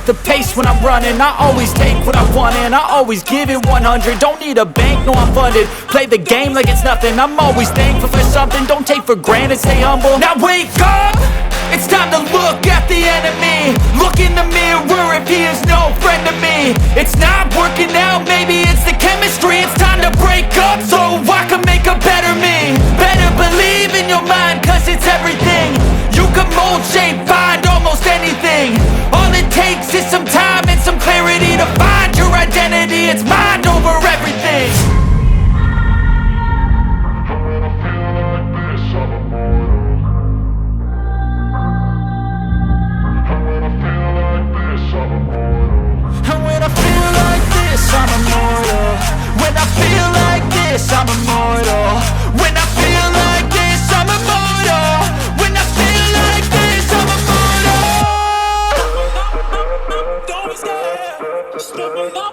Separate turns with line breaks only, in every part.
the pace when I'm running. I always take what I want and I always give it 100. Don't need a bank, no I'm funded. Play the game like it's nothing. I'm always thankful for something. Don't take for granted, stay humble. Now wake up! It's time to look at the enemy. Look in the mirror if he is no friend to me. It's not working out, maybe it's the chemistry. It's time to break up so I can make a better me. Better believe in your mind, cause it's everything. You can mold, shape, find almost anything. All it takes is some time and some clarity to find your identity. It's mind over everything. I'm immortal. When I feel like this, I'm immortal. When I feel like this, I'm immortal. When I feel like this, I'm immortal. Don't be scared. Just step up.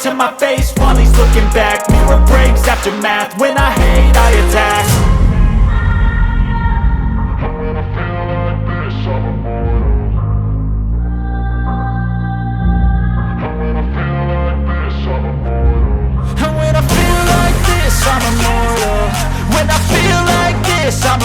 To my face while he's looking back. Mirror breaks after math. When I hate, I attack. When I feel like this, I'm immortal. When I feel like this, I'm immortal. When I feel like this, I'm immortal. When I feel like this, I'm